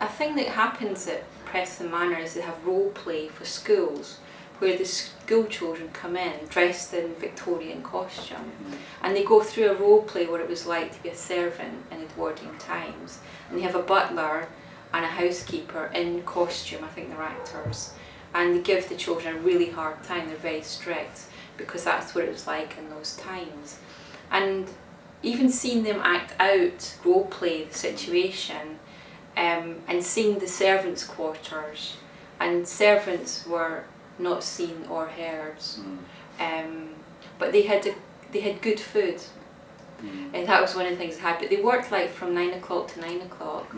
a thing that happens at Preston Manor is they have role play for schools, where the school children come in dressed in Victorian costume, and they go through a role play what it was like to be a servant in Edwardian times, and they have a butler and a housekeeper in costume, I think they're actors, and they give the children a really hard time. They're very strict because that's what it was like in those times. And even seeing them act out, role play the situation, and seeing the servants' quarters, and servants were not seen or heard, but they had good food, and that was one of the things they had. But they worked like from 9 o'clock to 9 o'clock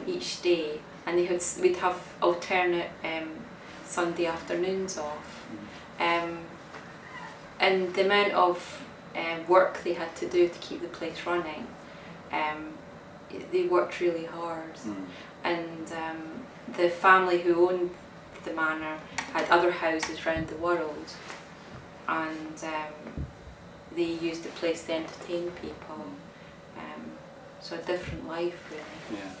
each day, and we'd have alternate Sunday afternoons off, and the amount of work they had to do to keep the place running, they worked really hard, and the family who owned the manor had other houses around the world, and they used the place to entertain people, so a different life really. Yeah.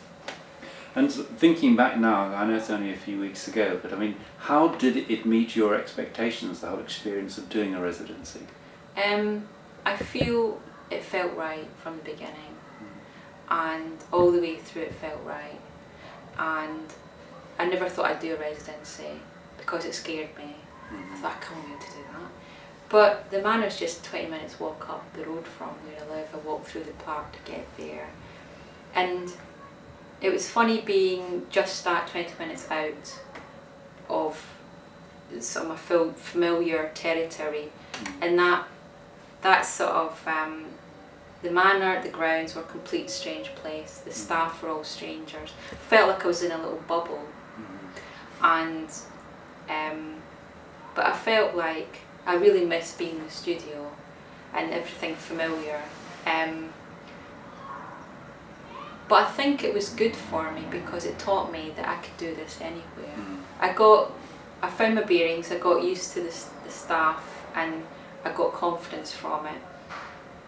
And thinking back now, I know it's only a few weeks ago, but I mean, how did it meet your expectations, the whole experience of doing a residency? I feel it felt right from the beginning, and all the way through it felt right, and I never thought I'd do a residency because it scared me. I thought I can't be able to do that. But the manor's just 20 minutes walk up the road from where I live. I walk through the park to get there, and it was funny being just that 20 minutes out of some of my familiar territory, and that sort of the manor, the grounds were a complete strange place. The staff were all strangers. I felt like I was in a little bubble, and but I felt like I really missed being in the studio and everything familiar. But I think it was good for me because it taught me that I could do this anywhere. I found my bearings, I got used to the staff, and I got confidence from it.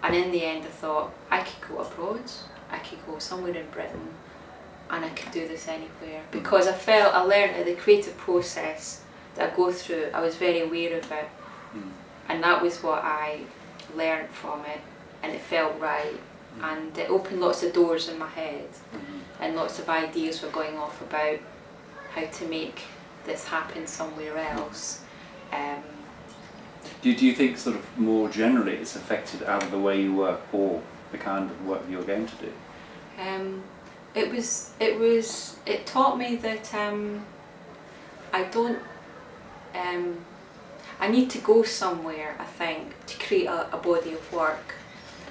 And in the end I thought, I could go abroad, I could go somewhere in Britain, and I could do this anywhere. Because I learned that the creative process that I go through, I was very aware of it. And that was what I learned from it, and it felt right. And it opened lots of doors in my head, and lots of ideas were going off about how to make this happen somewhere else. Do you think sort of more generally it's affected either the way you work or the kind of work you're going to do? It taught me that I need to go somewhere, I think, to create a body of work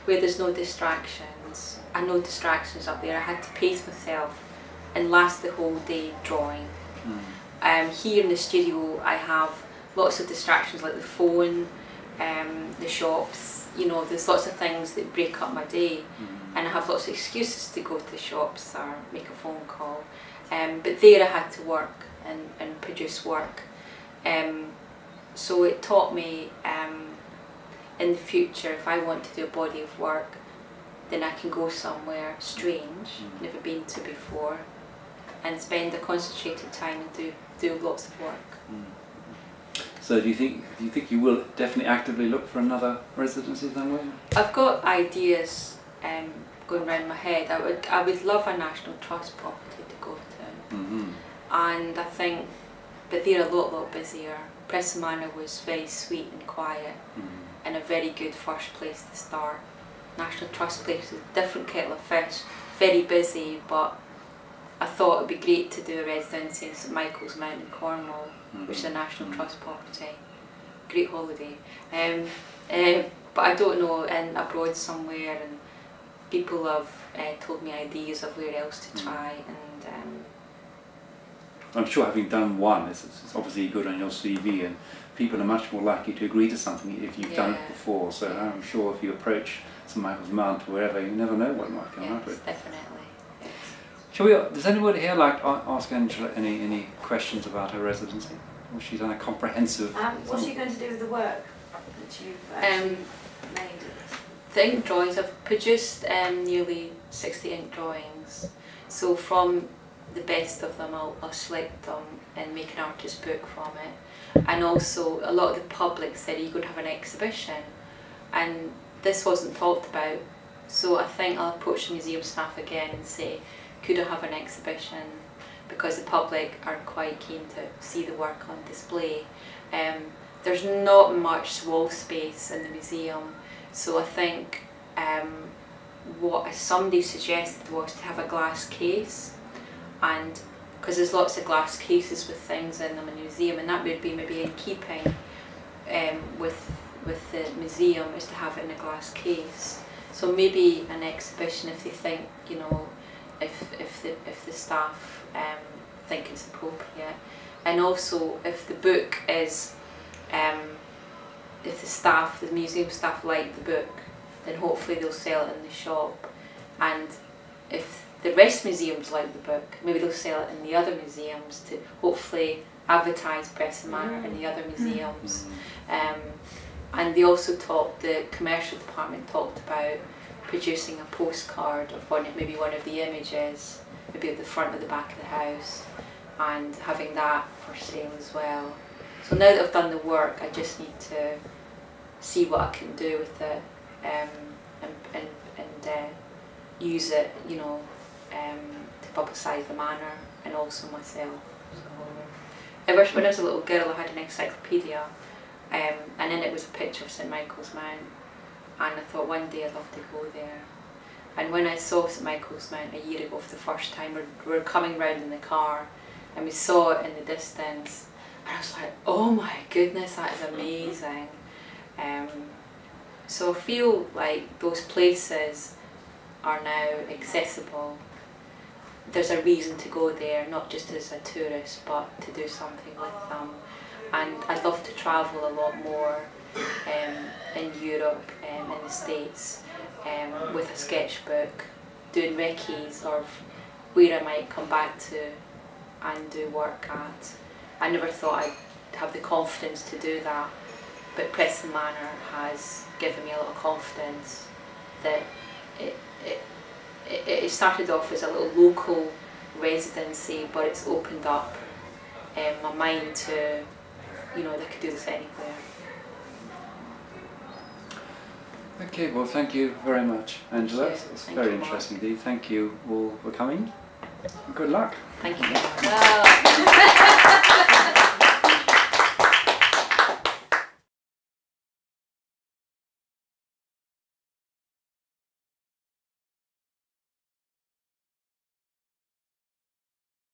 where there's no distractions, and no distractions up there. I had to pace myself and last the whole day drawing. Here in the studio I have lots of distractions like the phone, the shops, you know, there's lots of things that break up my day, and I have lots of excuses to go to the shops or make a phone call. But there I had to work and produce work. So it taught me in the future, if I want to do a body of work, then I can go somewhere strange, never been to before, and spend a concentrated time and do lots of work. So do you think you will definitely actively look for another residency somewhere? I've got ideas going around my head. I would love a National Trust property to go to, and I think, but they're a lot busier. Preston Manor was very sweet and quiet, and a very good first place to start. National Trust place is a different kettle of fish, very busy, but I thought it would be great to do a residency in St Michael's Mount in Cornwall, which is a National Trust property. Great holiday. But I don't know, in abroad somewhere, and people have told me ideas of where else to try, and I'm sure having done one, it's obviously good on your CV, and people are much more likely to agree to something if you've done it before. So I'm sure if you approach St Michael's Mount or wherever, you never know what might come out of it. Definitely. Yes. Shall we? Does anybody here like to ask Angela any questions about her residency? Well, she's done a comprehensive. What's she going to do with the work that you've actually made? The ink drawings, I've produced nearly 60 ink drawings. So from the best of them, I'll select them and make an artist book from it. And also a lot of the public said, you're going to have an exhibition, and this wasn't talked about, so I think I'll approach the museum staff again and say, could I have an exhibition, because the public are quite keen to see the work on display. There's not much wall space in the museum, so I think what somebody suggested was to have a glass case, and because there's lots of glass cases with things in them in the museum, and that would be maybe in keeping with the museum, is to have it in a glass case. So maybe an exhibition, if they think, you know, if the staff think it's appropriate, and also if the book is, if the museum staff like the book, then hopefully they'll sell it in the shop, and if the rest museums like the book, maybe they'll sell it in the other museums to hopefully advertise Preston Manor in the other museums. And they also the commercial department talked about producing a postcard of maybe one of the images, maybe at the front or the back of the house, and having that for sale as well. So now that I've done the work, I just need to see what I can do with it, and use it, you know, to publicise the manor and also myself. So, when I was a little girl, I had an encyclopedia, and in it was a picture of St Michael's Mount, and I thought one day I'd love to go there. And when I saw St Michael's Mount a year ago for the first time, we were coming round in the car, and we saw it in the distance, and I was like, oh my goodness, that is amazing. So I feel like those places are now accessible. There's a reason to go there, not just as a tourist, but to do something with them. And I'd love to travel a lot more in Europe, in the States, with a sketchbook, doing recce's of where I might come back to and do work at. I never thought I'd have the confidence to do that, but Preston Manor has given me a lot of confidence that it started off as a little local residency, but it's opened up my mind to, you know, they could do this anywhere. Okay, well, thank you very much, Angela. Thank you. It's very interesting indeed. Thank you all for coming. Good luck. Thank you.